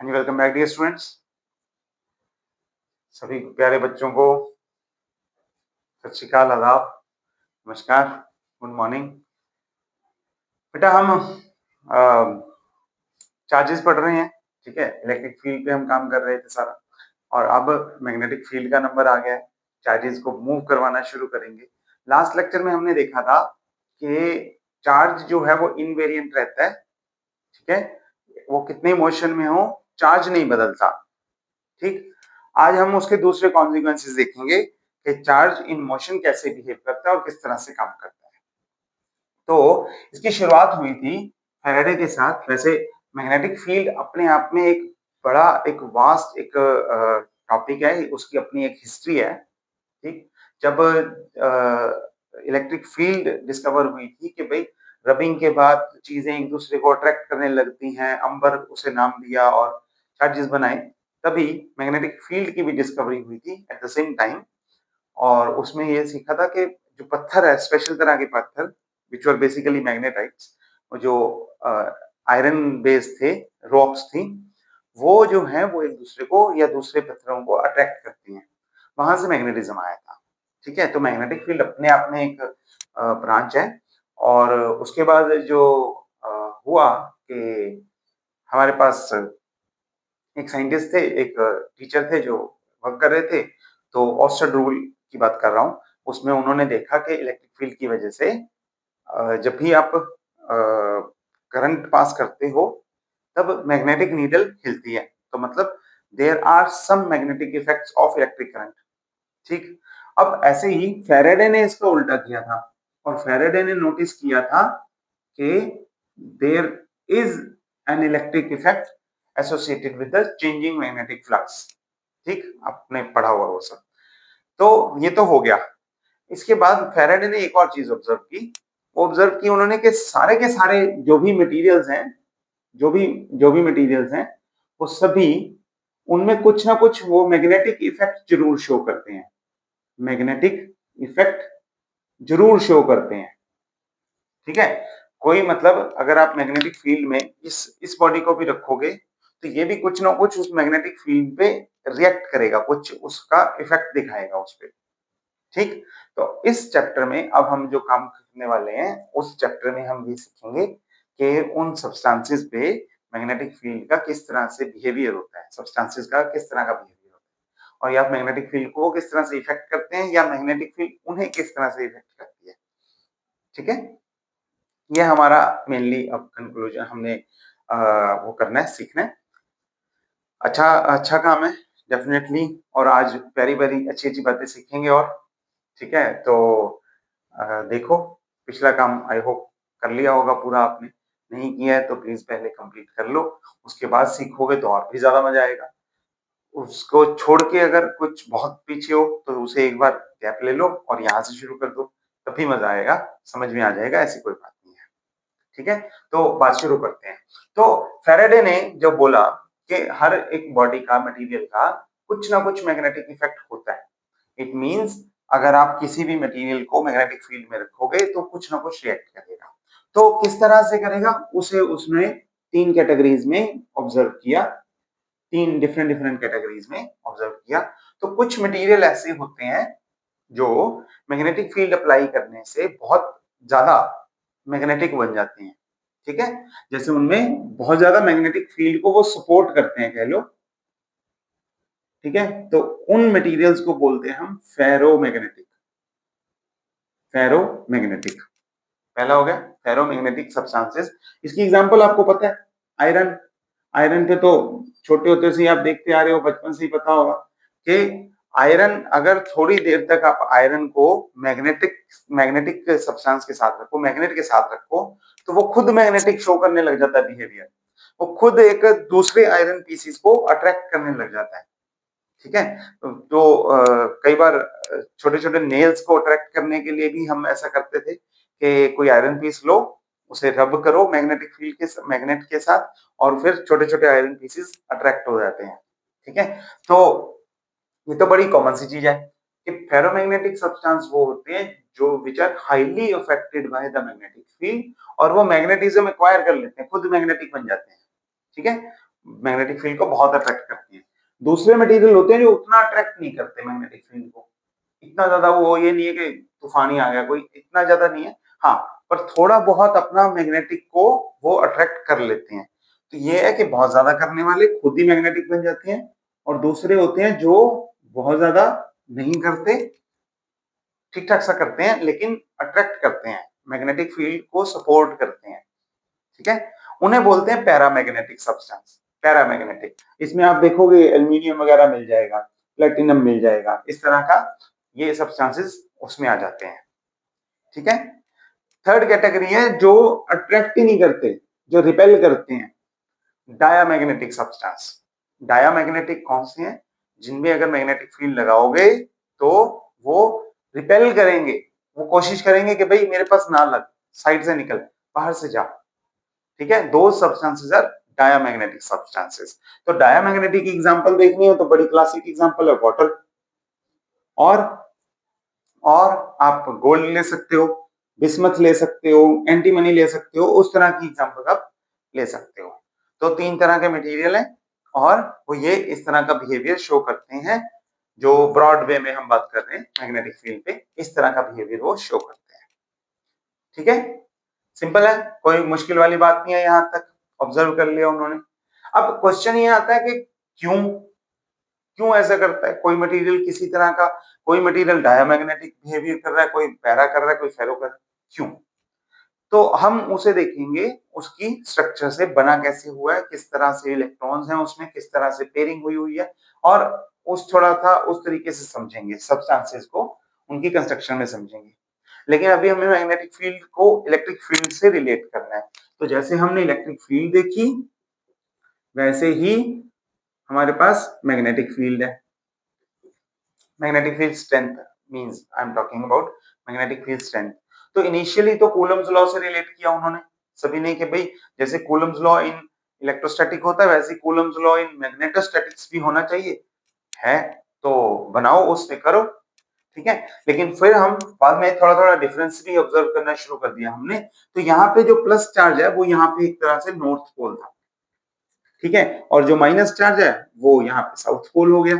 हाँ जी, welcome back dear students. सभी प्यारे बच्चों को सत श्री अकाल, आदाब, नमस्कार, गुड मॉर्निंग। बेटा हम चार्जेस पढ़ रहे हैं, ठीक है। इलेक्ट्रिक फील्ड पे हम काम कर रहे थे सारा, और अब मैग्नेटिक फील्ड का नंबर आ गया है। चार्जेस को मूव करवाना शुरू करेंगे। लास्ट लेक्चर में हमने देखा था कि चार्ज जो है वो इनवेरिएंट रहता है, ठीक है। वो कितने मोशन में हो, चार्ज नहीं बदलता, ठीक। आज हम उसके दूसरे कॉन्सिक्वेंसेस देखेंगे कि चार्ज इन मोशन कैसे बिहेव करता है और किस तरह से काम करता है। तो इसकी शुरुआत हुई थी फैराडे के साथ। वैसे मैग्नेटिक फील्ड अपने आप में एक बड़ा, एक वास्ट एक टॉपिक है, उसकी अपनी एक हिस्ट्री है, ठीक। जब इलेक्ट्रिक फील्ड डिस्कवर हुई थी कि भाई रबिंग के बाद चीजें एक दूसरे को अट्रैक्ट करने लगती हैं, अंबर उसे नाम दिया और चार्जेस बनाए, तभी मैग्नेटिक फील्ड की भी डिस्कवरी हुई थी एट द सेम टाइम। और उसमें ये सीखा था कि जो पत्थर है, स्पेशल तरह के पत्थर विच वर बेसिकली मैग्नेटाइट्स, जो आयरन बेस्ड थे, रॉक्स थी, वो जो है वो एक दूसरे को या दूसरे पत्थरों को अट्रैक्ट करती हैं। वहां से मैग्नेटिज्म आया था, ठीक है। तो मैग्नेटिक फील्ड अपने आप में एक ब्रांच है। और उसके बाद जो हुआ कि हमारे पास एक साइंटिस्ट थे, एक टीचर थे जो वर्क कर रहे थे, तो ऑस्टर्ड रूल की बात कर रहा हूँ। उसमें उन्होंने देखा कि इलेक्ट्रिक फील्ड की वजह से जब भी आप करंट पास करते हो तब मैग्नेटिक नीडल हिलती है। तो मतलब there are some magnetic effects of electric current, ठीक। अब ऐसे ही फैराडे ने इसका उल्टा किया था, और फैराडे ने नोटिस किया था कि there is an electric effect associated with the changing magnetic flux, ठीक। आपने पढ़ा हुआ वो सब। तो ये तो हो गया। इसके बाद फैराडे ने एक और चीज ऑब्जर्व की। वो ऑब्जर्व की उन्होंने कि सारे के सारे जो भी मटेरियल्स हैं, जो भी मटेरियल्स हैं, वो सभी, उनमें कुछ ना कुछ वो मैग्नेटिक इफेक्ट जरूर शो करते हैं। मैग्नेटिक इफेक्ट जरूर शो करते हैं, ठीक है। कोई मतलब अगर आप मैग्नेटिक फील्ड में इस बॉडी को भी रखोगे तो ये भी कुछ ना कुछ उस मैग्नेटिक फील्ड पे रिएक्ट करेगा, कुछ उसका इफेक्ट दिखाएगा उस पे, ठीक। तो इस चैप्टर में अब हम जो काम करने वाले हैं, उस चैप्टर में हम ये सीखेंगे कि उन सब्सटेंसेस पे मैग्नेटिक फील्ड का किस तरह से बिहेवियर होता है, सब्सटेंसेस का किस तरह का बिहेवियर होता है, और या मैग्नेटिक फील्ड को किस तरह से इफेक्ट करते हैं, या मैग्नेटिक फील्ड उन्हें किस तरह से इफेक्ट करती है, ठीक है। ये हमारा मेनली अब कंक्लूजन हमने वो करना है, सीखना है। अच्छा अच्छा काम है डेफिनेटली। और आज प्यारी प्यारी अच्छी अच्छी बातें सीखेंगे, और ठीक है। तो देखो, पिछला काम आई होप कर लिया होगा पूरा आपने। नहीं किया है तो प्लीज पहले कंप्लीट कर लो, उसके बाद सीखोगे तो और भी ज्यादा मजा आएगा। उसको छोड़ के अगर कुछ बहुत पीछे हो तो उसे एक बार गैप ले लो और यहाँ से शुरू कर दो, तभी मजा आएगा, समझ में आ जाएगा, ऐसी कोई बात नहीं है, ठीक है। तो बात शुरू करते हैं। तो फैराडे ने जो बोला कि हर एक बॉडी का, मटेरियल का कुछ ना कुछ मैग्नेटिक इफेक्ट होता है। इट मींस अगर आप किसी भी मटेरियल को मैग्नेटिक फील्ड में रखोगे तो कुछ ना कुछ रिएक्ट करेगा। तो किस तरह से करेगा, उसे उसने तीन कैटेगरीज में ऑब्जर्व किया, तीन डिफरेंट डिफरेंट कैटेगरीज में ऑब्जर्व किया। तो कुछ मटेरियल ऐसे होते हैं जो मैग्नेटिक फील्ड अप्लाई करने से बहुत ज्यादा मैग्नेटिक बन जाते हैं, ठीक है। जैसे उनमें बहुत ज्यादा मैग्नेटिक फील्ड को वो सपोर्ट करते हैं, कह लो, ठीक है। तो उन मटेरियल्स को बोलते हैं हम फेरोमैग्नेटिक। फेरोमैग्नेटिक पहला हो गया, फेरोमैग्नेटिक सब्सटेंसेस। इसकी एग्जांपल आपको पता है, आयरन। आयरन पे तो छोटे होते से ही आप देखते आ रहे हो, बचपन से ही पता होगा कि आयरन, अगर थोड़ी देर तक आप आयरन को मैग्नेटिक मैग्नेटिक सब्सटेंस के साथ रखो, मैग्नेट के साथ रखो, तो वो खुद मैग्नेटिक शो करने लग जाता है बिहेवियर। वो खुद एक दूसरे आयरन पीसीस को अट्रैक्ट करने लग जाता है, ठीक है। तो कई बार छोटे छोटे नेल्स को अट्रैक्ट करने के लिए भी हम ऐसा करते थे कि कोई आयरन पीस लो, उसे रब करो मैग्नेटिक फील्ड के मैग्नेट के साथ, और फिर छोटे छोटे आयरन पीसेस अट्रैक्ट हो जाते हैं, ठीक है। तो ये तो बड़ी कॉमन सी चीज है कि फेरोमैग्नेटिक सब्सटेंस वो होते हैं जो which are highly affected by the magnetic field, और वो मैग्नेटिज्म एक्वायर कर लेते हैं, खुद मैग्नेटिक बन जाते हैं, ठीक है। मैग्नेटिक फील्ड को बहुत अट्रैक्ट करती हैं। दूसरे मटेरियल होते हैं जो उतना अट्रैक्ट नहीं करते मैग्नेटिक फील्ड को, इतना ज्यादा वो ये नहीं है कि तूफान ही आ गया कोई, इतना ज्यादा नहीं है। हाँ, पर थोड़ा बहुत अपना मैग्नेटिक को वो अट्रैक्ट कर लेते हैं। तो ये है कि बहुत ज्यादा करने वाले खुद ही मैग्नेटिक बन जाते हैं, और दूसरे होते हैं जो बहुत ज्यादा नहीं करते, ठीक ठाक सा करते हैं लेकिन अट्रैक्ट करते हैं, मैग्नेटिक फील्ड को सपोर्ट करते हैं, ठीक है। उन्हें बोलते हैं पैरामैग्नेटिक सब्सटेंस, पैरामैग्नेटिक। इसमें आप देखोगे एल्यूमिनियम वगैरह मिल जाएगा, प्लेटिनम मिल जाएगा, इस तरह का ये सब्सटेंसेस उसमें आ जाते हैं, ठीक है। थर्ड कैटेगरी है जो अट्रैक्ट ही नहीं करते, जो रिपेल करते हैं, डायामैग्नेटिक सब्सटेंस। डायामैग्नेटिक कौन से हैं? जिनमें अगर मैग्नेटिक फील्ड लगाओगे तो वो रिपेल करेंगे, वो कोशिश करेंगे कि भाई मेरे पास ना लग, साइड से निकल, बाहर से जा, ठीक है। दो सब्सटेंसेस आर डायामैग्नेटिक सब्सटेंसेस। तो डायामैग्नेटिक एग्जांपल देखनी हो तो बड़ी क्लासिक एग्जांपल है वाटर, और आप गोल्ड ले सकते हो, बिस्मथ ले सकते हो, एंटीमनी ले सकते हो, उस तरह की एग्जांपल आप ले सकते हो। तो तीन तरह के मटेरियल हैं और वो ये इस तरह का बिहेवियर शो करते हैं, जो ब्रॉड वे में हम बात कर रहे हैं मैग्नेटिक फील्ड पे, इस तरह का बिहेवियर वो शो करते हैं, ठीक है। सिंपल है, कोई मुश्किल वाली बात नहीं है, यहां तक ऑब्जर्व कर लिया उन्होंने। अब क्वेश्चन ये आता है कि क्यों क्यों ऐसा करता है कोई मटेरियल, किसी तरह का कोई मटेरियल डायमैग्नेटिक बिहेवियर कर रहा है, कोई पैरा कर रहा है, कोई फेरो कर रहा है, क्यों? तो हम उसे देखेंगे उसकी स्ट्रक्चर से, बना कैसे हुआ है, किस तरह से इलेक्ट्रॉन्स हैं उसमें, किस तरह से पेयरिंग हुई हुई है, और उस थोड़ा सा उस तरीके से समझेंगे, सब्सटेंसेस को उनकी कंस्ट्रक्शन में समझेंगे। लेकिन अभी हमें मैग्नेटिक फील्ड को इलेक्ट्रिक फील्ड से रिलेट करना है। तो जैसे हमने इलेक्ट्रिक फील्ड देखी, वैसे ही हमारे पास मैग्नेटिक फील्ड है। Magnetic field strength means I am talking about magnetic field strength. तो इनिशियली तो कूलम्स लॉ से रिलेट किया उन्होंने सभी ने कि भाई जैसे कूलम्स लॉ इन इलेक्ट्रोस्टैटिक होता है, वैसे कूलम्स लॉ इन मैग्नेटोस्टैटिक्स भी होना चाहिए, है तो बनाओ, उससे करो, ठीक है। लेकिन फिर हम बाद में थोड़ा थोड़ा डिफरेंस भी ऑब्जर्व करना शुरू कर दिया हमने। तो यहाँ पे जो प्लस चार्ज है वो यहाँ पे एक तरह से नॉर्थ पोल था, ठीक है, और जो माइनस चार्ज है वो यहाँ पे साउथ पोल हो गया।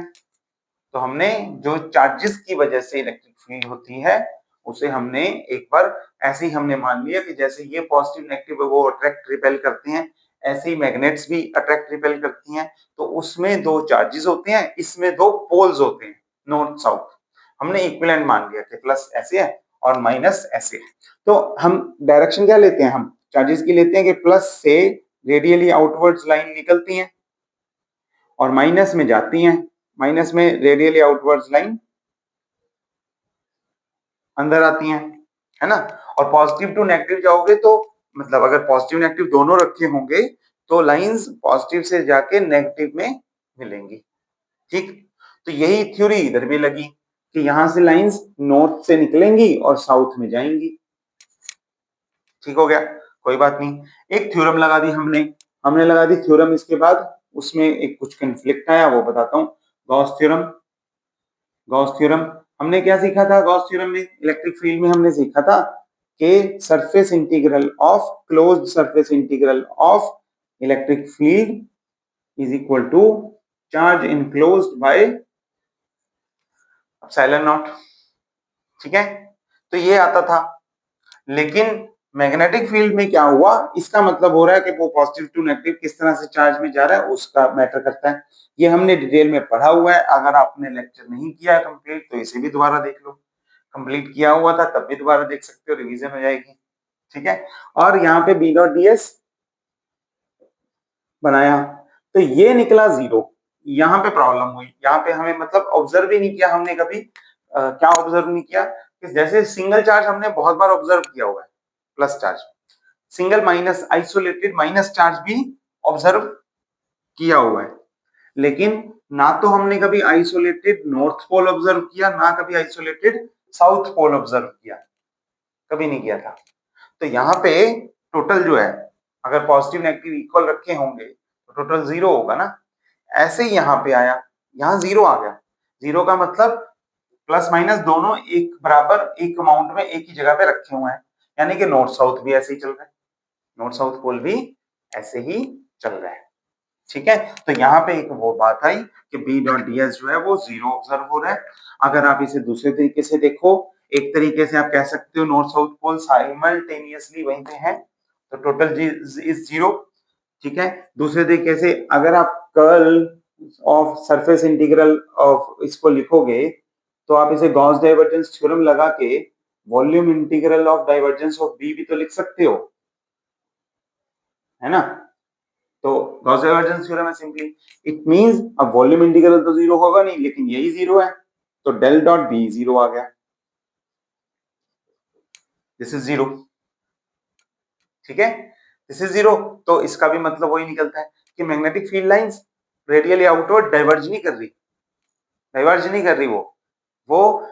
तो हमने जो चार्जेस की वजह से इलेक्ट्रिक फील्ड होती है उसे हमने एक बार ऐसे ही हमने मान लिया कि जैसे ये पॉजिटिव नेगेटिव वो अट्रैक्ट रिपेल करते हैं, ऐसे ही मैग्नेट्स भी अट्रैक्ट रिपेल करती हैं। तो उसमें दो चार्जेस होते हैं, इसमें दो पोल्स होते हैं, नॉर्थ साउथ। हमने इक्विवेलेंट मान लिया कि प्लस ऐसे है और माइनस ऐसे है। तो हम डायरेक्शन क्या लेते हैं, हम चार्जेस की लेते हैं कि प्लस से रेडियली आउटवर्ड्स लाइन निकलती हैं और माइनस में जाती हैं, माइनस में रेडियली आउटवर्ड्स लाइन अंदर आती हैं, है ना। और पॉजिटिव टू नेगेटिव जाओगे तो मतलब अगर पॉजिटिव नेगेटिव दोनों रखे होंगे तो लाइंस पॉजिटिव से जाके नेगेटिव में मिलेंगी, ठीक। तो यही थ्योरी इधर भी लगी कि यहां से लाइंस नॉर्थ से निकलेंगी और साउथ में जाएंगी, ठीक हो गया, कोई बात नहीं। एक थ्योरम लगा दी हमने, लगा दी थ्योरम। इसके बाद उसमें एक कुछ कंफ्लिक्ट आया, वो बताता हूँ। गॉस थ्योरम, गॉस थ्योरम हमने क्या सीखा था? गॉस थ्योरम में इलेक्ट्रिक फील्ड में हमने सीखा था कि surface integral of closed surface integral of electric field is equal to charge enclosed by epsilon naught, ठीक है। तो ये आता था, लेकिन मैग्नेटिक फील्ड में क्या हुआ, इसका मतलब हो रहा है कि वो पॉजिटिव टू नेगेटिव किस तरह से चार्ज में जा रहा है उसका मैटर करता है। ये हमने डिटेल में पढ़ा हुआ है, अगर आपने लेक्चर नहीं किया है कंप्लीट तो इसे भी दोबारा देख लो, कंप्लीट किया हुआ था तब भी दोबारा देख सकते हो, रिवीजन हो जाएगी, ठीक है। और यहाँ पे बी डॉट डी एस बनाया तो ये निकला जीरो। यहाँ पे प्रॉब्लम हुई, यहाँ पे हमें मतलब ऑब्जर्व ही नहीं किया हमने कभी। क्या ऑब्जर्व नहीं किया कि जैसे सिंगल चार्ज हमने बहुत बार ऑब्जर्व किया हुआ है, plus charge, single minus isolated minus charge भी ऑब्जर्व किया हुआ है, लेकिन ना तो हमने कभी आइसोलेटेड नॉर्थ पोल ऑब्जर्व किया, ना कभी आइसोलेटेड साउथ पोल ऑब्जर्व किया, कभी नहीं किया था। तो यहाँ पे टोटल जो है, अगर पॉजिटिव नेगेटिव इक्वल रखे होंगे तो टोटल जीरो होगा ना। ऐसे ही यहाँ पे आया, यहाँ जीरो आ गया। जीरो का मतलब प्लस माइनस दोनों एक बराबर एक अमाउंट में एक ही जगह पे रखे हुए हैं, यानी कि नॉर्थ साउथ भी ऐसे ही चल रहा है, नॉर्थ साउथ पोल भी ऐसे ही चल रहा है, ठीक है, तो यहाँ पे एक वो बात आई कि बी डॉट डी एस जो है वो 0 ऑब्जर्व हो रहा है। अगर आप इसे दूसरे तरीके से देखो, एक तरीके से आप कह सकते हो नॉर्थ साउथ पोल साइमल्टेनियसली वहीं पे है, तो टोटल जी इज 0। ठीक है, दूसरे तरीके से अगर आप curl of surface integral of इसको लिखोगे, तो आप इसे गॉस डाइवर्जेंस थ्योरम लगा के volume integral of divergence of B भी तो लिख सकते हो, है ना। तो गॉस डाइवर्जेंस थ्योरम है सिंपली, इट मींस अब वॉल्यूम इंटीग्रल तो 0 होगा नहीं, लेकिन यही 0 है, तो डेल डॉट बी 0 आ गया, दिस इज 0। ठीक है, दिस इज 0, तो इसका भी मतलब वही निकलता है कि magnetic field lines radially outward diverge नहीं कर रही, डाइवर्ज नहीं कर रही, वो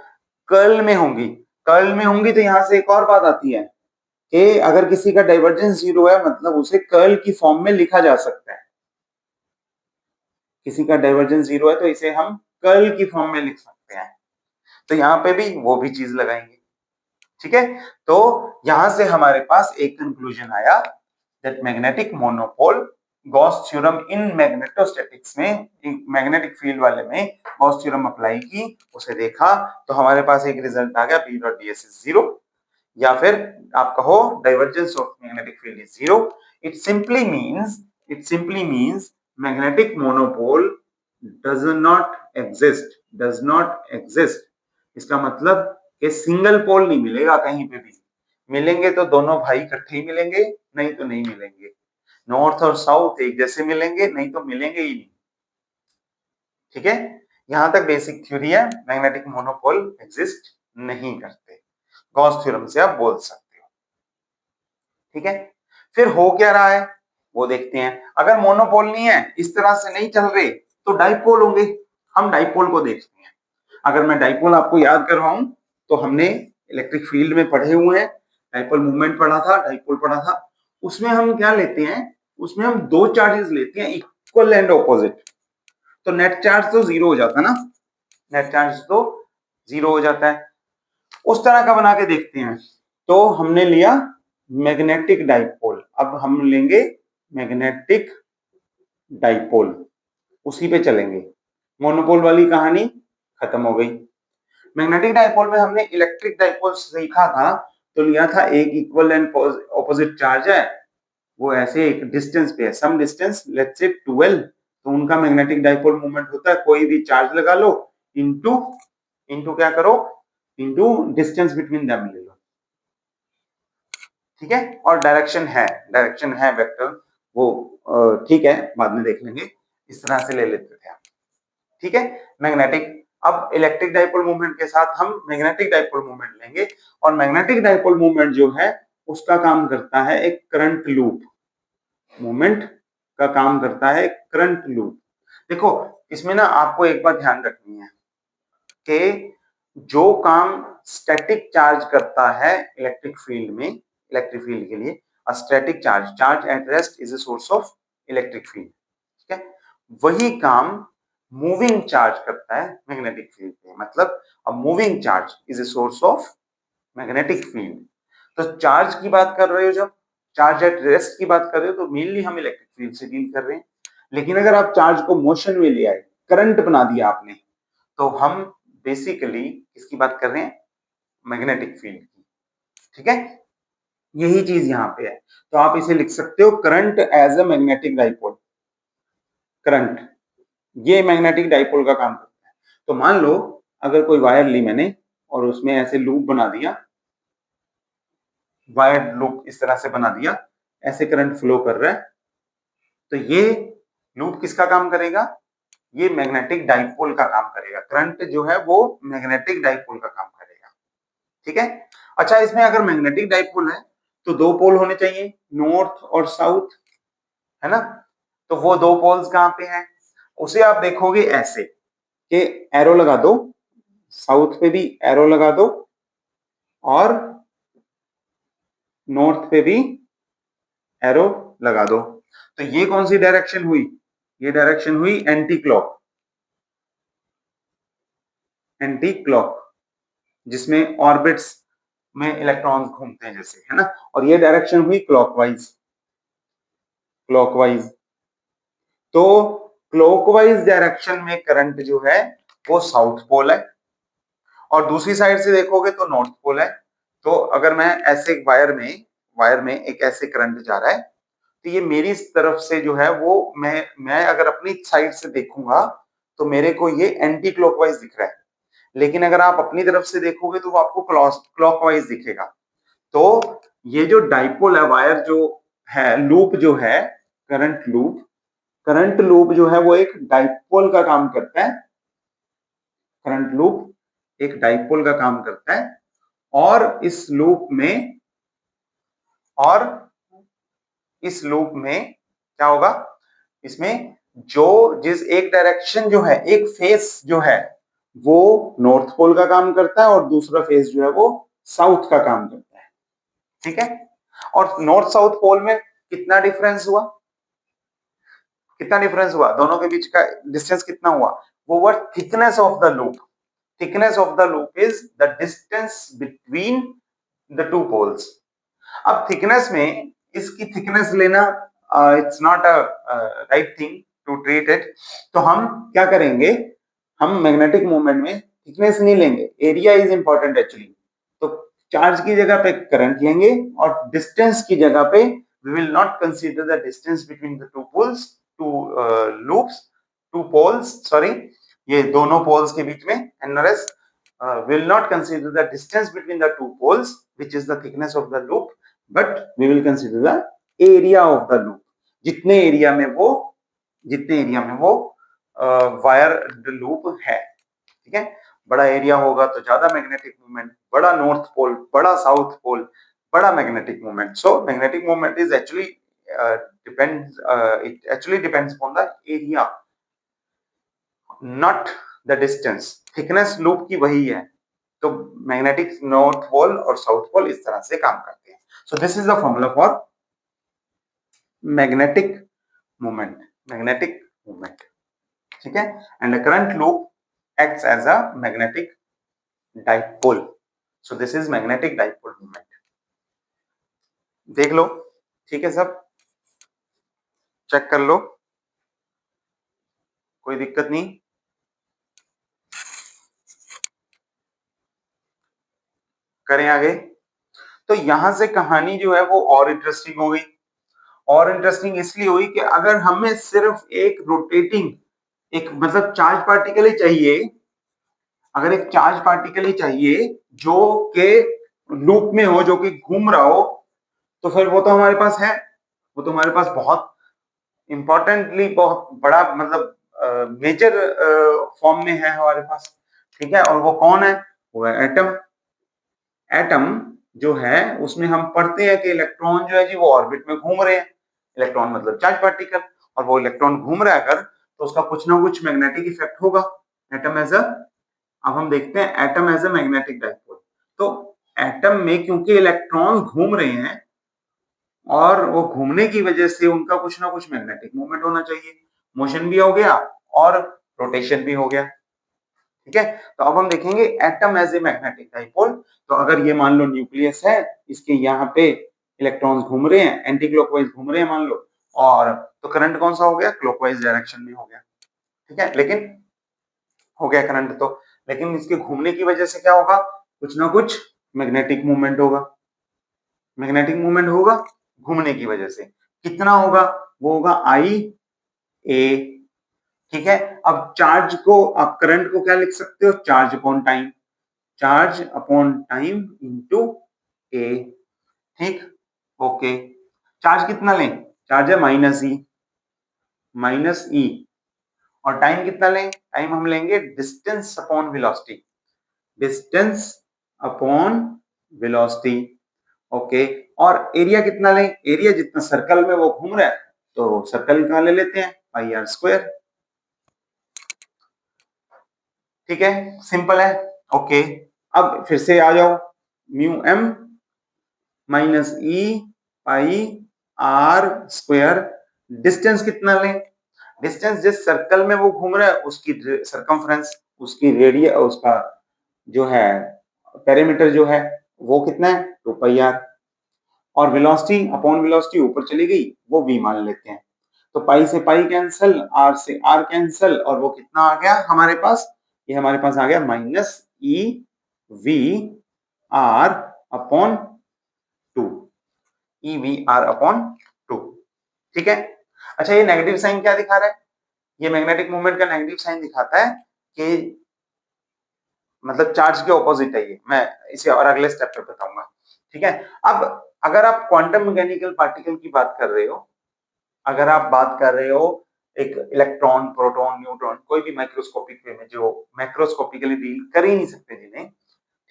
कर्ल में होंगी। कर्ल में होंगी तो यहां से एक और बात आती है कि अगर किसी का डाइवर्जेंस 0 है, मतलब उसे कर्ल की फॉर्म में लिखा जा सकता है। किसी का डाइवर्जेंस 0 है तो इसे हम कर्ल की फॉर्म में लिख सकते हैं, तो यहाँ पे भी वो भी चीज लगाएंगे। ठीक है, तो यहां से हमारे पास एक कंक्लूजन आया that magnetic monopole Gauss theorem in magnetostatics में, मैग्नेटिक फील्ड वाले में गॉस थ्योरम अप्लाई की, उसे देखा, तो हमारे पास एक रिजल्ट आ गया B dot D S is 0, या फिर आप कहो divergence of magnetic field is 0। It simply means magnetic monopole does not exist. इसका मतलब कि सिंगल पोल नहीं मिलेगा कहीं पे भी, मिलेंगे तो दोनों भाई इकट्ठे ही मिलेंगे, नहीं तो नहीं मिलेंगे। नॉर्थ और साउथ एक जैसे मिलेंगे, नहीं तो मिलेंगे ही नहीं। ठीक है, यहां तक बेसिक थ्योरी है, मैग्नेटिक मोनोपोल एग्जिस्ट नहीं करते, गॉस थ्योरम से आप बोल सकते हो। ठीक है, फिर हो क्या रहा है वो देखते हैं। अगर मोनोपोल नहीं है, इस तरह से नहीं चल रहे, तो डाइपोल होंगे। हम डाइपोल को देखते हैं। अगर मैं डाइपोल आपको याद करवाऊं, तो हमने इलेक्ट्रिक फील्ड में पढ़े हुए हैं, डाइपोल मूवमेंट पढ़ा था, डाइपोल पढ़ा था। उसमें हम क्या लेते हैं, उसमें हम दो चार्जेस लेते हैं, इक्वल एंड ऑपोजिट। तो नेट चार्ज तो 0 हो जाता है ना, नेट चार्ज तो 0 हो जाता है। उस तरह का बना के देखते हैं। तो हमने लिया मैग्नेटिक डाइपोल, अब हम लेंगे मैग्नेटिक डाइपोल, उसी पे चलेंगे। मोनोपोल वाली कहानी खत्म हो गई। मैग्नेटिक डाइपोल में हमने इलेक्ट्रिक डाइपोल सीखा था, तो लिया था एक इक्वल एंड ऑपोजिट चार्ज है, वो ऐसे एक डिस्टेंस पे है, सम डिस्टेंस लेट्स से 12, तो उनका मैग्नेटिक डाइपोल मूवमेंट होता है, कोई भी चार्ज लगा लो इनटू इनटू क्या करो, इनटू डिस्टेंस बिटवीन देम ले लो। ठीक है, और डायरेक्शन है वेक्टर, वो ठीक है, बाद में देख लेंगे, इस तरह से ले लेते थे आप। ठीक है, मैग्नेटिक, अब इलेक्ट्रिक डाइपोल मूवमेंट के साथ हम मैग्नेटिक डाइपोल मूवमेंट लेंगे, और मैग्नेटिक डाइपोल मूवमेंट जो है उसका काम करता है एक करंट लूप, मूवमेंट का काम करता है करंट लूप। देखो, इसमें ना आपको एक बात ध्यान रखनी है कि जो काम स्टैटिक चार्ज करता है इलेक्ट्रिक फील्ड में, इलेक्ट्रिक फील्ड के लिए static charge at rest is a source of electric field. ठीक है, वही काम मूविंग चार्ज करता है मैग्नेटिक फील्ड में, मतलब a moving charge is a source of magnetic field. तो चार्ज की बात कर रहे हो, जब चार्ज एट रेस्ट की बात कर रहे हो, तो मेनली हम इलेक्ट्रिक फील्ड से डील कर रहे हैं। लेकिन अगर आप चार्ज को मोशन में ले आए, करंट बना दिया आपने, तो हम बेसिकली किसकी बात कर रहे हैं, मैग्नेटिक फील्ड की। ठीक है, यही चीज यहाँ पे है, तो आप इसे लिख सकते हो current as a magnetic dipole. Current ये मैग्नेटिक डाइपोल का काम करता है। तो मान लो अगर कोई वायर ली मैंने और उसमें ऐसे लूप बना दिया, वायर लूप इस तरह से बना दिया, ऐसे करंट फ्लो कर रहा है, तो ये लूप किसका काम करेगा, ये मैग्नेटिक डाइपोल का काम करेगा। करंट जो है वो मैग्नेटिक डाइपोल का काम करेगा। ठीक है, अच्छा, इसमें अगर मैग्नेटिक डाइपोल है तो दो पोल होने चाहिए, नॉर्थ और साउथ, है ना। तो वो दो पोल्स कहां पे हैं, उसे आप देखोगे ऐसे कि एरो लगा दो, साउथ पे भी एरो लगा दो, और नॉर्थ पे भी एरो लगा दो। तो ये कौन सी डायरेक्शन हुई, ये डायरेक्शन हुई एंटी क्लॉक, एंटी क्लॉक, जिसमें ऑर्बिट्स में इलेक्ट्रॉन्स घूमते हैं जैसे, है ना। और ये डायरेक्शन हुई क्लॉकवाइज, क्लॉकवाइज। तो क्लॉकवाइज डायरेक्शन में करंट जो है वो साउथ पोल है, और दूसरी साइड से देखोगे तो नॉर्थ पोल है। तो अगर मैं ऐसे एक वायर में एक ऐसे करंट जा रहा है, तो ये मेरी तरफ से जो है वो मैं अगर अपनी साइड से देखूंगा तो मेरे को ये एंटी क्लॉकवाइज दिख रहा है, लेकिन अगर आप अपनी तरफ से देखोगे तो वो आपको क्लॉकवाइज दिखेगा। तो ये जो डाइपोल है, वायर जो है, लूप जो है, करंट लूप जो है वो एक डाइपोल का काम करता है। करंट लूप एक डाइपोल का काम करता है, और और इस लूप में क्या होगा, इसमें जो जिस एक डायरेक्शन जो है, एक फेस जो है वो नॉर्थ पोल का काम करता है, और दूसरा फेस जो है वो साउथ का काम करता है। ठीक है, और नॉर्थ साउथ पोल में कितना डिफरेंस हुआ, दोनों के बीच का डिस्टेंस कितना हुआ, वो word thickness of the loop. Thickness of the loop is the distance between the two poles. अब थिकनेस में इसकी थिकनेस लेना it's not a right thing to treat it. तो हम क्या करेंगे, हम मैग्नेटिक मोमेंट में थिकनेस नहीं लेंगे, एरिया इज इंपॉर्टेंट एक्चुअली। तो चार्ज की जगह पे करंट लेंगे, और डिस्टेंस की जगह पे we will not consider the distance between the two poles, two loops, two poles, sorry, ये दोनों पोल्स के बीच में, एनआरएस will not consider the distance between the two poles, which is the thickness of the loop, but we will consider the area of the loop। जितने area में वो wire loop है, ठीक है, बड़ा एरिया होगा तो ज्यादा मैग्नेटिक मूवमेंट, बड़ा नॉर्थ पोल, बड़ा साउथ पोल, बड़ा magnetic movement. So magnetic movement is actually depends upon the area, not the distance. Thickness loop की वही है। तो मैग्नेटिक नॉर्थ पोल और साउथ पोल इस तरह से काम करते हैं। So this is the formula for magnetic movement. ठीक है, and the current loop acts as a magnetic dipole. So this is magnetic dipole movement. देख लो, ठीक है, सब चेक कर लो, कोई दिक्कत नहीं। करें आगे। तो यहां से कहानी जो है वो और इंटरेस्टिंग हो गई, और इंटरेस्टिंग इसलिए हुई कि अगर हमें सिर्फ एक रोटेटिंग, एक मतलब चार्ज पार्टिकल ही चाहिए, अगर एक चार्ज पार्टिकल ही चाहिए जो के लूप में हो, जो कि घूम रहा हो, तो फिर वो तो हमारे पास है, वो तो हमारे पास बहुत इंपॉर्टेंटली बहुत बड़ा मतलब मेजर फॉर्म में है हमारे पास। ठीक है, और वो कौन है, वो है एटम। एटम जो है उसमें हम पढ़ते हैं कि इलेक्ट्रॉन जो है जी वो ऑर्बिट में घूम रहे हैं, इलेक्ट्रॉन मतलब चार्ज पार्टिकल, और वो इलेक्ट्रॉन घूम रहा है अगर, तो उसका कुछ ना कुछ मैग्नेटिक इफेक्ट होगा। एटम एज अ, अब हम देखते हैं atom as a magnetic dipole. तो एटम में क्योंकि इलेक्ट्रॉन घूम रहे हैं, और वो घूमने की वजह से उनका कुछ ना कुछ मैग्नेटिक मूवमेंट होना चाहिए, मोशन भी हो गया और रोटेशन भी हो गया। ठीक है, तो अब हम देखेंगे atom as a magnetic dipole. तो अगर ये मान लो न्यूक्लियस है, इसके यहाँ पे इलेक्ट्रॉन्स घूम रहे हैं, एंटी क्लॉकवाइज घूम रहे हैं मान लो, और तो करंट कौन सा हो गया, क्लॉकवाइज डायरेक्शन में हो गया। ठीक है, लेकिन हो गया करंट तो, लेकिन इसके घूमने की वजह से क्या होगा, कुछ ना कुछ मैग्नेटिक मूवमेंट होगा। मैग्नेटिक मूवमेंट होगा घूमने की वजह से, कितना होगा, वो होगा आई ए। ठीक है, अब चार्ज को, आप करंट को क्या लिख सकते हो, charge upon time, charge upon time into a. ठीक, ओके, चार्ज कितना लें, चार्ज है माइनस ई, और टाइम कितना लें, टाइम हम लेंगे distance upon velocity, distance upon velocity. Okay, और एरिया कितना लें, एरिया जितना सर्कल में वो घूम रहा है, तो सर्कल का ले लेते हैं पाई आर स्क्वायर। ठीक है, सिंपल है। ओके, अब फिर से आ जाओ, mu M minus E pi R square. Distance कितना लें, डिस्टेंस जिस सर्कल में वो घूम रहा है उसकी सरकमफ्रेंस, उसकी रेडियस, उसका जो है पेरीमीटर जो है वो कितना है, 2 पाई आर, और वेलोसिटी अपॉन वेलोसिटी ऊपर चली गई, वो v मान लेते हैं। तो पाई से पाई कैंसल, आर से आर कैंसल, और वो कितना आ गया हमारे पास, ये हमारे पास आ गया minus E V R upon 2, E V R upon 2। ठीक है। अच्छा, ये नेगेटिव साइन क्या दिखा रहा है, ये मैग्नेटिक मोमेंट का नेगेटिव साइन दिखाता है कि मतलब चार्ज के ऑपोजिट है ये, मैं इसे और अगले स्टेप पे बताऊंगा। ठीक है। अब अगर आप क्वांटम मैकेनिकल पार्टिकल की बात कर रहे हो, अगर आप बात कर रहे हो एक इलेक्ट्रॉन, प्रोटॉन, न्यूट्रॉन, कोई भी माइक्रोस्कोपिक वे में जो मैक्रोस्कोपिकली डील कर ही नहीं सकते जिन्हें,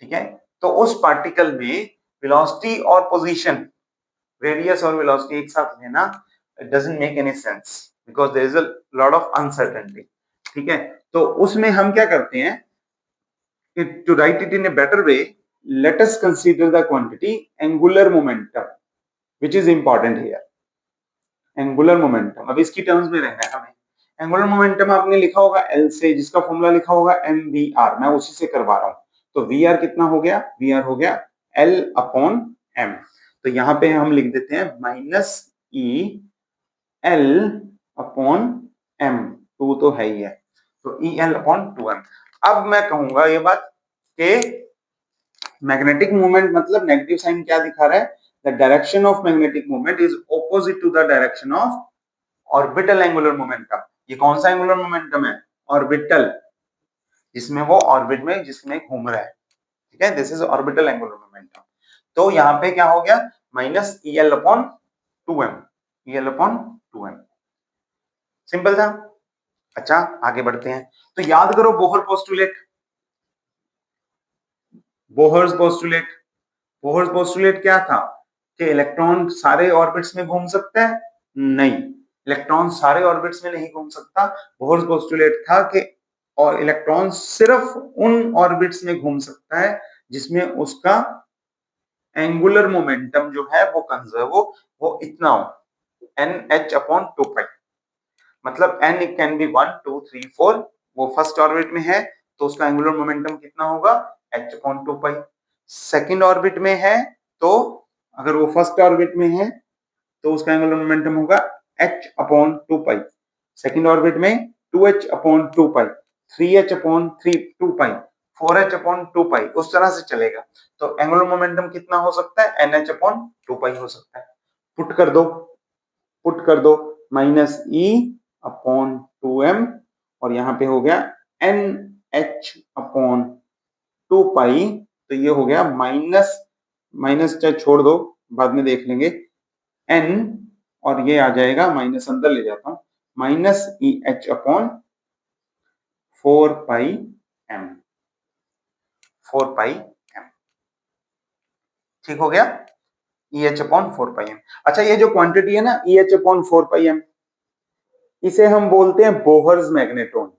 ठीक है, तो उस पार्टिकल में वेलोसिटी और पोजीशन, रेडियस और वेलोसिटी एक साथ लेना it doesn't make any sense because there is a lot of uncertainty. ठीक है। तो उसमें हम क्या करते हैं, to write it in a better way, let us consider the quantity angular momentum, which is important here. Angular momentum, अब इसकी टर्म्स में रहना है हमें। एंगुलर मोमेंटम आपने लिखा होगा एल से, जिसका फॉर्मूला लिखा होगा एम वी आर, मैं उसी से करवा रहा हूं। तो वी आर कितना हो गया, वी आर हो गया एल अपॉन एम। तो यहां पे हम लिख देते हैं minus E L upon M, two तो है ही है, तो ई एल अपॉन 2m। अब मैं कहूंगा ये बात कि मैग्नेटिक मूवमेंट मतलब नेगेटिव साइन क्या दिखा रहा है, the direction of magnetic movement is opposite to the direction of orbital angular momentum. ये कौन सा एंगुलर मोमेंटम है, ऑर्बिटल, जिसमें वो ऑर्बिट में जिसमें घूम रहा है। ठीक है, this is orbital angular momentum. तो यहाँ पे क्या हो गया, minus E L upon 2m, ई एल अपॉन 2m। सिंपल था। अच्छा, आगे बढ़ते हैं। तो याद करो Bohr postulate, Bohr's postulate, Bohr's postulate क्या था कि इलेक्ट्रॉन सारे ऑर्बिट्स में घूम सकता है, नहीं, इलेक्ट्रॉन सारे ऑर्बिट्स में नहीं घूम सकता। बोहर्स पोस्टुलेट था कि और इलेक्ट्रॉन सिर्फ उन ऑर्बिट्स में घूम सकता है जिसमें उसका एंगुलर मोमेंटम जो है वो कंजर्व हो, वो इतना हो एन एच अपॉन 2 पाई। मतलब एन इट कैन बी 1 2 3 4, वो फर्स्ट ऑर्बिट में है तो उसका एंगुलर मोमेंटम कितना होगा, एच अपॉन 2 पाई। सेकेंड ऑर्बिट में है तो अगर वो फर्स्ट ऑर्बिट में है तो उसका एंगुलर मोमेंटम होगा एच अपॉन 2 पाई। सेकेंड ऑर्बिट में 2h अपॉन 2 पाई, 3h अपॉन 2 पाई, 4h अपॉन 2 पाई, उस तरह से चलेगा। तो एंगुलर मोमेंटम कितना हो सकता है, एनएच अपॉन 2 पाई हो सकता है। पुट कर दो, पुट कर दो, माइनस ई अपॉन 2m, और यहाँ पे हो गया एन एच अपॉन 2 पाई। तो ये हो गया माइनस, माइनस चाहे छोड़ दो बाद में देख लेंगे, एन, और ये आ जाएगा माइनस अंदर ले जाता हूं, माइनस ई एच अपॉन 4 पाई एम, 4 पाई एम। ठीक हो गया, ई एच अपॉन 4 पाई एम। अच्छा, ये जो क्वांटिटी है ना ई एच अपॉन 4 पाई एम, इसे हम बोलते हैं Bohr's magnetron.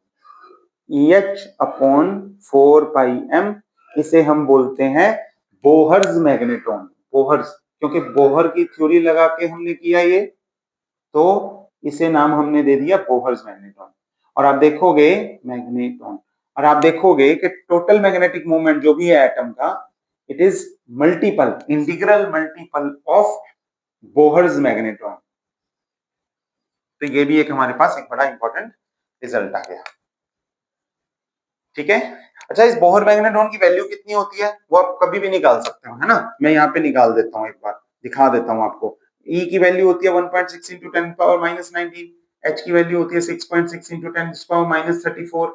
E H upon 4 पाई एम, इसे हम बोलते हैं बोहर्स मैग्नेट्रॉन। बोहर्स, क्योंकि बोहर की थ्योरी लगा के हमने किया ये, तो इसे नाम हमने दे दिया बोहर्स मैग्नेट्रॉन। और आप देखोगे मैग्नेट्रॉन, और आप देखोगे कि टोटल मैग्नेटिक मोमेंट जो भी है एटम का, it is multiple, integral multiple of Bohr's magnetron. तो ये भी एक हमारे पास एक बड़ा इंपॉर्टेंट रिजल्ट आ गया। ठीक है। अच्छा, इस बोहर मैग्नेट्रॉन की वैल्यू कितनी होती है वो आप कभी भी निकाल सकते हो, है ना। मैं यहाँ पे निकाल देता हूँ, एक बार दिखा देता हूँ आपको। E की वैल्यू होती है 1.6 इंटू 10 पावर माइनस 19, H की वैल्यू होती है 6.6 into 10 power minus 34,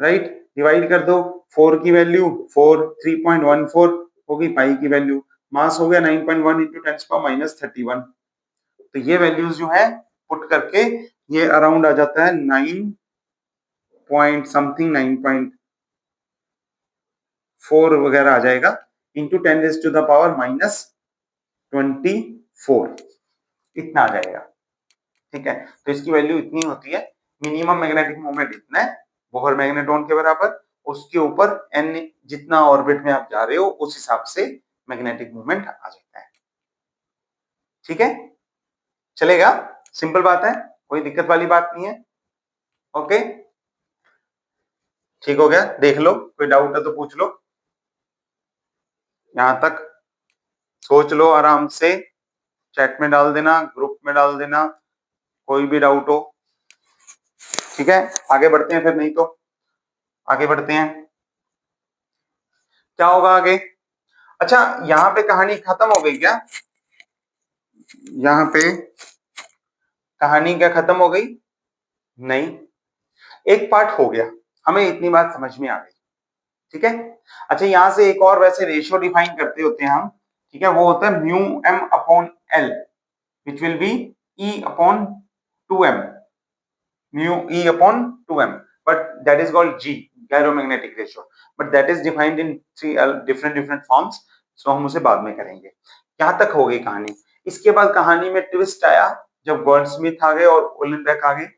right. Divide कर दो, 4 की वैल्यू 4 3.14 होगी, पाई की वैल्यू, मास हो गया 9.1 इंटू 10 पावर माइनस 31। तो ये वैल्यूज जो है पुट करके ये अराउंड आ जाता है 9 पॉइंट समथिंग, 9.4 वगैरह आ जाएगा, into 10 raise to the power minus 24, इतना आ जाएगा। ठीक है, तो इसकी वैल्यू इतनी होती है, मिनिमम मैग्नेटिक मोमेंट इतना है बोहर मैग्नेट्रॉन के बराबर, उसके ऊपर एन जितना ऑर्बिट में आप जा रहे हो उस हिसाब से मैग्नेटिक मोमेंट आ जाता है। ठीक है, चलेगा, सिंपल बात है, कोई दिक्कत वाली बात नहीं है। ओके, ठीक हो गया, देख लो, कोई डाउट है तो पूछ लो, यहां तक सोच लो आराम से, चैट में डाल देना, ग्रुप में डाल देना, कोई भी डाउट हो? ठीक है, आगे बढ़ते हैं फिर, नहीं तो आगे बढ़ते हैं, क्या होगा आगे? अच्छा, यहाँ पे कहानी खत्म हो गई क्या? यहाँ पे कहानी क्या खत्म हो गई? नहीं, एक पार्ट हो गया, हमें इतनी बात समझ में आ गई। ठीक है, अच्छा यहां से एक और वैसे रेशियो डिफाइन करते होते हैं हम। ठीक है, वो होता है mu M upon L, which will be E upon 2m, mu E upon 2m, but that is called G, gyromagnetic ratio, but that is defined in three different forms, so हम उसे बाद में करेंगे। यहाँ तक हो गई कहानी। इसके बाद कहानी में ट्विस्ट आया जब गोल्डस्मिथ आ गए और उलेनबेक आ गए।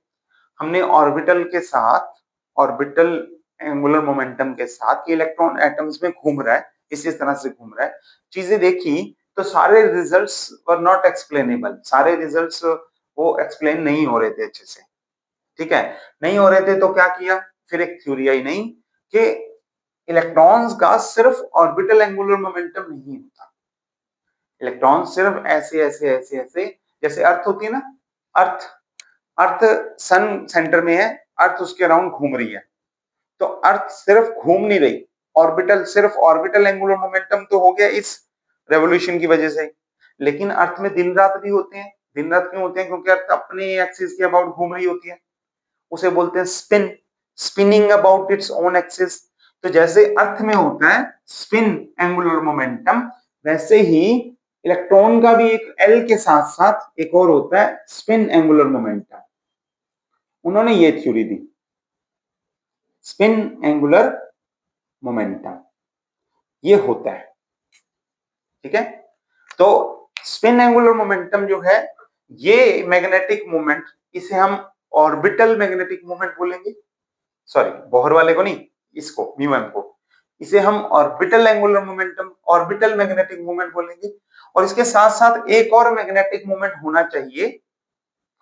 हमने ऑर्बिटल के साथ, ऑर्बिटल एंगुलर मोमेंटम के साथ, इलेक्ट्रॉन एटम्स में घूम रहा है, इस तरह से घूम रहा है, चीजें देखी तो सारे रिजल्ट्स वर नॉट एक्सप्लेनेबल, सारे रिजल्ट्स वो एक्सप्लेन नहीं हो रहे थे अच्छे से। ठीक है, नहीं हो रहे थे तो क्या किया, फिर एक थ्योरी आई नहीं कि इलेक्ट्रॉन्स का सिर्फ ऑर्बिटल एंगुलर मोमेंटम नहीं होता, इलेक्ट्रॉन सिर्फ ऐसे ऐसे ऐसे ऐसे, जैसे अर्थ होती है ना, अर्थ, अर्थ सन सेंटर में है, अर्थ उसके अराउंड घूम रही है, तो अर्थ सिर्फ घूम नहीं रही, ऑर्बिटल, सिर्फ ऑर्बिटल एंगुलर मोमेंटम तो हो गया इस रेवोल्यूशन की वजह से, लेकिन अर्थ में दिन रात भी होते हैं। दिन रात क्यों होते हैं? क्योंकि अर्थ अपने एक्सिस के अबाउट घूम रही होती है, उसे बोलते हैं spin, spinning about its own axis. तो जैसे अर्थ में होता है स्पिन एंगुलर मोमेंटम, वैसे ही इलेक्ट्रॉन का भी एक एल के साथ साथ एक और होता है स्पिन एंगुलर मोमेंटम। उन्होंने ये थ्योरी दी, स्पिन एंगुलर मोमेंटम ये होता है। ठीक है, तो स्पिन एंगुलर मोमेंटम जो है ये मैग्नेटिक मोमेंट, इसे हम ऑर्बिटल मैग्नेटिक मोमेंट बोलेंगे, सॉरी बोहर वाले को नहीं, इसको म्यू एम को, इसे हम orbital angular momentum, orbital magnetic moment बोलेंगे। और इसके साथ साथ एक और मैग्नेटिक मोमेंट होना चाहिए,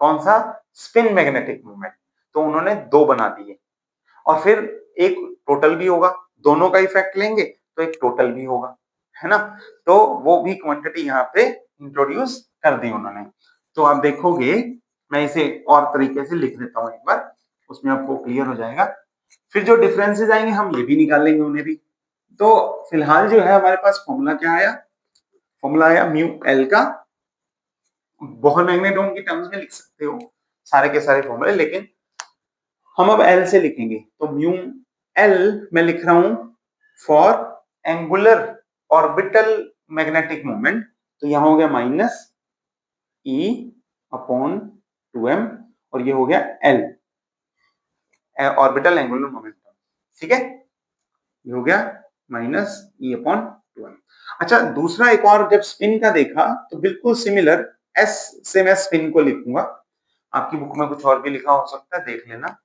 कौन सा? Spin magnetic moment. तो उन्होंने दो बना दिए, और फिर एक टोटल भी होगा, दोनों का इफेक्ट लेंगे तो एक टोटल भी होगा, है ना, तो वो भी क्वांटिटी यहाँ पे इंट्रोड्यूस कर दी उन्होंने। तो आप देखोगे, मैं इसे और तरीके से लिख देता हूं एक बार, उसमें आपको क्लियर हो जाएगा। फिर जो डिफरेंसेस आएंगे हम ये भी निकाल लेंगे उन्हें भी। तो फिलहाल जो है हमारे पास फॉर्मूला क्या आया? फॉर्मूला आया म्यू एल का, बोहर मैग्नेट्रॉन की टर्म्स में लिख सकते हो सारे के सारे फॉर्मूले, लेकिन हम अब एल से लिखेंगे। तो म्यू एल मैं लिख रहा हूं for angular orbital magnetic moment, तो यहां हो गया माइनस ई अपॉन 2m, और ये हो गया एल, ऑर्बिटल एंगुलर मोमेंटम। ठीक है, ये हो गया माइनस ई अपॉन 2m। अच्छा, दूसरा एक और जब स्पिन का देखा तो बिल्कुल सिमिलर, एस से मैं स्पिन को लिखूंगा, आपकी बुक में कुछ और भी लिखा हो सकता है, देख लेना।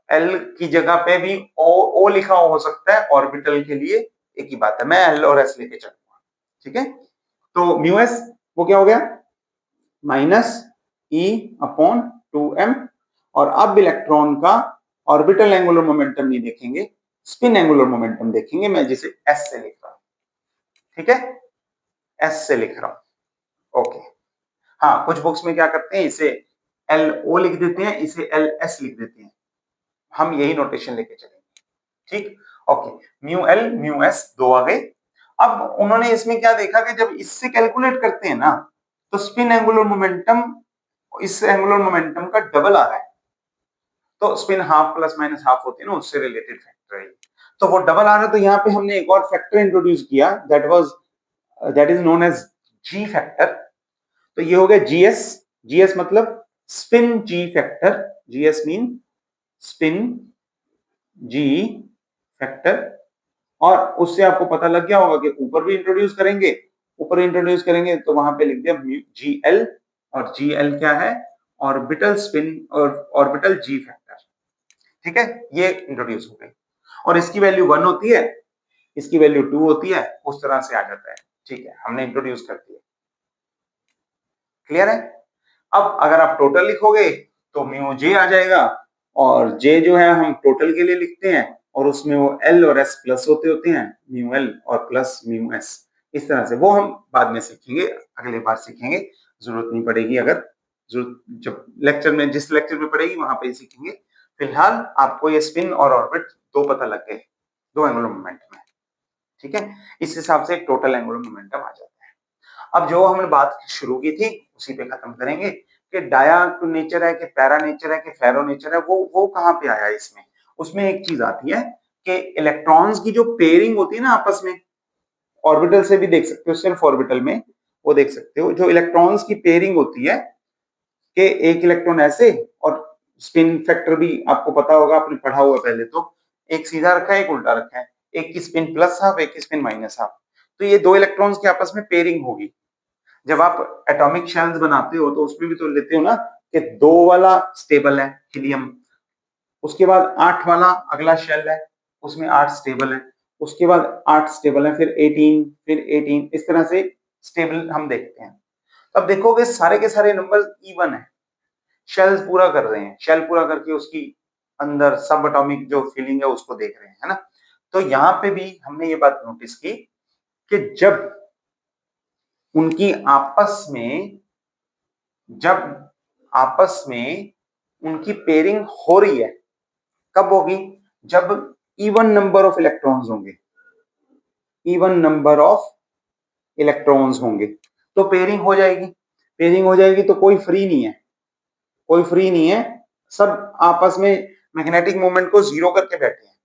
एल की जगह पे भी ओ लिखा हो सकता है, ऑर्बिटल के लिए एक ही बात है, मैं एल और एस लेके चलूंगा। ठीक है, तो म्यू एस वो क्या हो गया? माइनस ई अपॉन 2m, और अब इलेक्ट्रॉन का ऑर्बिटल एंगुलर मोमेंटम नहीं देखेंगे, स्पिन एंगुलर मोमेंटम देखेंगे, मैं जिसे एस से लिख रहा हूं। ठीक है, एस से लिख रहा हूं, ओके। हाँ, कुछ बुक्स में क्या करते हैं, इसे एल ओ लिख देते हैं, इसे एल एस लिख देते हैं, हम यही नोटेशन लेके चलेंगे। ठीक, okay, mu L mu S दो आ गए। अब उन्होंने इसमें क्या देखा कि जब इससे कैलकुलेट करते हैं ना, तो स्पिन एंगुलर मोमेंटम इस एंगुलर मोमेंटम का डबल आ रहा है, तो spin half plus minus half होती है ना, उससे रिलेटेड फैक्टर है, तो वो डबल आ रहा है। तो यहाँ पे हमने एक और फैक्टर इंट्रोड्यूस किया, that is known as G factor. तो ये हो गया जीएस, जीएस मतलब spin G factor, GS mean spin G factor. और उससे आपको पता लग गया होगा कि ऊपर भी इंट्रोड्यूस करेंगे, ऊपर इंट्रोड्यूस करेंगे तो वहां पे लिख दिया जी एल, और जी एल क्या है? ऑर्बिटल स्पिन और ऑर्बिटल जी फैक्टर। ठीक है, ये इंट्रोड्यूस हो गई, और इसकी वैल्यू 1 होती है, इसकी वैल्यू 2 होती है, उस तरह से आ जाता है। ठीक है, हमने इंट्रोड्यूस कर दिया, क्लियर है? अब अगर आप टोटल लिखोगे तो म्यू जे आ जाएगा, और जे जो है हम टोटल के लिए लिखते हैं, और उसमें वो एल और एस प्लस होते होते हैं, म्यू एल और प्लस म्यू एस, इस तरह से। वो हम बाद में सीखेंगे, अगले बार सीखेंगे, जरूरत नहीं पड़ेगी अगर जो जब लेक्चर में जिस लेक्चर में पढ़ेगी वहां पे सीखेंगे। फिलहाल आपको ये स्पिन और ऑर्बिट दो पता लग गए, दो एंगुलर मोमेंटम है, ठीक है। इस हिसाब से टोटल एंगुलर मोमेंटम आ जाता है। अब जो हमने बात शुरू की थी उसी पे खत्म करेंगे कि डाया नेचर है कि पैरा नेचर है कि फेरो नेचर है, वो कहाँ पे आया इसमें। उसमें एक चीज आती है कि इलेक्ट्रॉन्स की जो पेयरिंग होती है ना आपस में, ऑर्बिटल से भी देख सकते हो, सिर्फ ऑर्बिटल में वो देख सकते हो, जो इलेक्ट्रॉन्स की पेयरिंग होती है कि एक इलेक्ट्रॉन ऐसे, और स्पिन फैक्टर भी आपको पता होगा, आपने पढ़ा हुआ पहले तो, एक सीधा रखा है एक उल्टा रखा है, एक की स्पिन प्लस हाफ एक की स्पिन माइनस हाफ। तो ये दो इलेक्ट्रॉन्स के आपस में पेयरिंग होगी। जब आप एटॉमिक शेल्स बनाते हो तो उसमें भी तो लेते हो ना कि दो वाला स्टेबल है हीलियम, उसके बाद 8 वाला अगला शेल है उसमें 8 स्टेबल है, उसके बाद 8 स्टेबल है, फिर 18, फिर 18, इस तरह से स्टेबल हम देखते हैं। अब देखोगे सारे के सारे नंबर इवन है, शेल्स पूरा कर रहे हैं, शेल पूरा करके उसकी अंदर सब एटॉमिक जो फीलिंग है उसको देख रहे हैं, है ना। तो यहाँ पे भी हमने ये बात नोटिस की कि जब उनकी आपस में जब आपस में उनकी पेयरिंग हो रही है, कब होगी, जब इवन नंबर ऑफ इलेक्ट्रॉन्स होंगे, इवन नंबर ऑफ इलेक्ट्रॉन्स होंगे तो पेयरिंग हो जाएगी। पेयरिंग हो जाएगी तो कोई फ्री नहीं है, कोई फ्री नहीं है, सब आपस में मैग्नेटिक मोमेंट को जीरो करके बैठे हैं।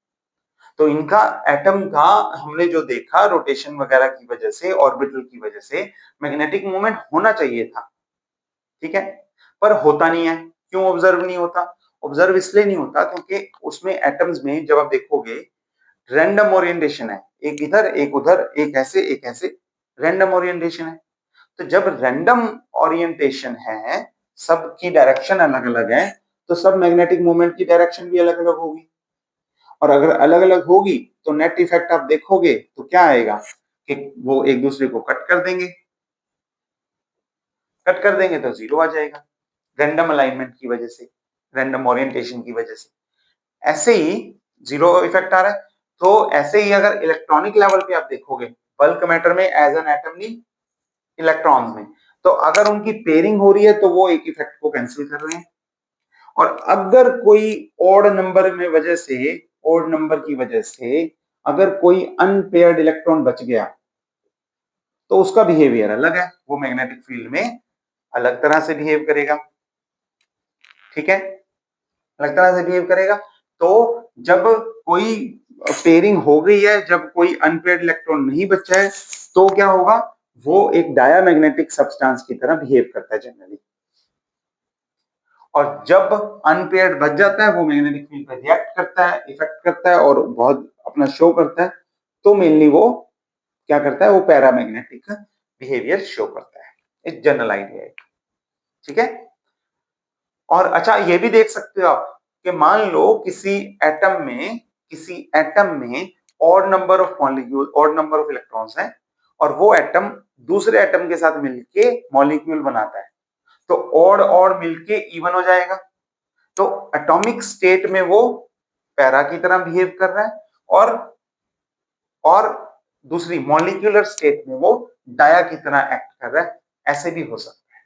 तो इनका एटम का हमने जो देखा रोटेशन वगैरह की वजह से, ऑर्बिटल की वजह से मैग्नेटिक मोमेंट होना चाहिए था, ठीक है, पर होता नहीं है। क्यों ऑब्जर्व नहीं होता? ऑब्जर्व इसलिए नहीं होता क्योंकि उसमें एटम्स में जब आप देखोगे रैंडम ओरिएंटेशन है, एक इधर एक उधर, एक ऐसे रैंडम ओरिएंटेशन है। तो जब रैंडम ओरिएंटेशन है, सबकी डायरेक्शन अलग अलग है, तो सब मैग्नेटिक मोमेंट की डायरेक्शन भी अलग अलग होगी, और अगर अलग अलग होगी तो नेट इफेक्ट आप देखोगे तो क्या आएगा कि वो एक दूसरे को कट कर देंगे, कट कर देंगे तो जीरो आ जाएगा, रैंडम अलाइनमेंट की वजह से, रैंडम ओरिएंटेशन की वजह से। ऐसे ही जीरो इफेक्ट आ रहा है। तो ऐसे ही अगर इलेक्ट्रॉनिक लेवल पे आप देखोगे, बल्क मैटर में एज एन एटम नहीं, इलेक्ट्रॉन्स में, तो अगर उनकी पेयरिंग हो रही है तो वो एक इफेक्ट को कैंसिल कर रहे हैं। और अगर कोई ओड नंबर में वजह से, ओड नंबर की वजह से अगर कोई अनपेयर्ड इलेक्ट्रॉन बच गया तो उसका बिहेवियर अलग है, वो मैग्नेटिक फील्ड में अलग तरह से बिहेव करेगा, ठीक है, अलग तरह से बिहेव करेगा। तो जब कोई पेयरिंग हो गई है, जब कोई अनपेयर्ड इलेक्ट्रॉन नहीं बचा है, तो क्या होगा, वो एक डायामैग्नेटिक सब्सटेंस की तरह बिहेव करता है जनरली। और जब अनपेयर्ड बच जाता है वो मैग्नेटिक फील्ड पे रिएक्ट करता है, इफेक्ट करता है और बहुत अपना शो करता है, तो मेनली वो क्या करता है, वो पैरामैग्नेटिक बिहेवियर शो करता है। एक जनरल आइडिया है, ठीक है। और अच्छा ये भी देख सकते हो आप कि मान लो किसी एटम में odd number of molecule, odd number of electrons हैं, और वो एटम दूसरे एटम के साथ मिलके मॉलिक्यूल बनाता है, तो ऑड ऑड मिलके इवन हो जाएगा। तो एटॉमिक स्टेट में वो पैरा की तरह बिहेव कर रहा है, और दूसरी मॉलिक्यूलर स्टेट में वो डाया की तरह एक्ट कर रहा है, ऐसे भी हो सकता है,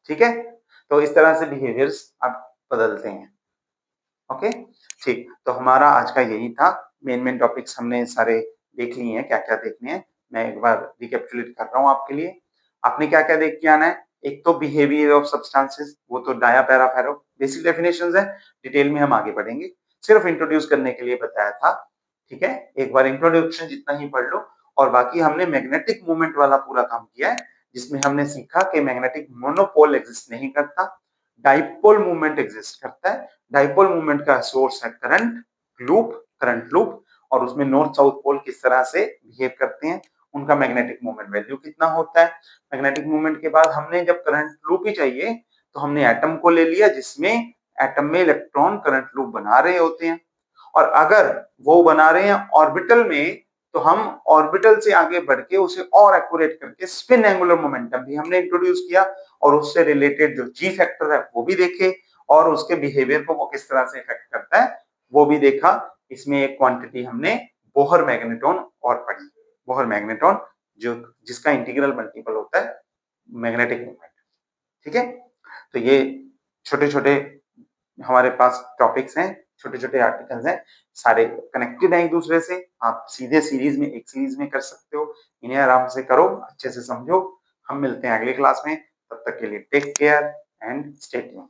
ठीक है। तो इस तरह से बिहेवियर्स आप बदलते हैं, ओके, ठीक। तो हमारा आज का यही था, मेन टॉपिक्स हमने सारे देख लिए हैं, क्या क्या देखने हैं मैं एक बार रिकैपिचुलेट कर रहा हूँ आपके लिए। आपने क्या क्या देख के आना है, एक तो बिहेवियर ऑफ सब्सटेंसेस, वो तो डाया पैरा फेरो बेसिक डेफिनेशंस है, डिटेल में हम आगे पढ़ेंगे, सिर्फ इंट्रोड्यूस करने के लिए बताया था, ठीक है। एक बार इंट्रोडक्शन जितना ही पढ़ लो, और बाकी हमने मैग्नेटिक मूवमेंट वाला पूरा काम किया है, जिसमें हमने सीखा कि मैग्नेटिक मोनोपोल एग्जिस्ट नहीं करता, डाइपोल मूवमेंट एग्जिस्ट करता है। डाइपोल मूवमेंट का सोर्स है करंट लूप, और उसमें नॉर्थ साउथ पोल किस तरह से बिहेव करते हैं, उनका मैग्नेटिक मोमेंट वैल्यू कितना होता है। मैग्नेटिक मोमेंट के बाद हमने जब करंट लूप ही चाहिए तो हमने एटम को ले लिया, जिसमें एटम में इलेक्ट्रॉन करंट लूप बना रहे होते हैं, और अगर वो बना रहे हैं ऑर्बिटल में, तो हम ऑर्बिटल से आगे बढ़ के उसे और एक्यूरेट करके स्पिन एंगुलर मोमेंटम भी हमने इंट्रोड्यूस किया, और उससे रिलेटेड जो जी फैक्टर है वो भी देखे, और उसके बिहेवियर को वो किस तरह से इफेक्ट करता है वो भी देखा। इसमें एक क्वांटिटी हमने बोहर मैग्नेटॉन और पढ़ी, बोहर मैग्नेटॉन जो जिसका इंटीग्रल मल्टीपल होता है मैग्नेटिक मोमेंट, ठीक है। तो ये छोटे-छोटे हमारे पास टॉपिक्स हैं, छोटे-छोटे आर्टिकल्स हैं, सारे कनेक्टेड हैं एक-दूसरे से। आप सीधे एक सीरीज़ में कर सकते हो। इन्हें आराम से करो, अच्छे से समझो। हम मिलते हैं अगली क्लास में, तब तक के लिए take care and stay tuned.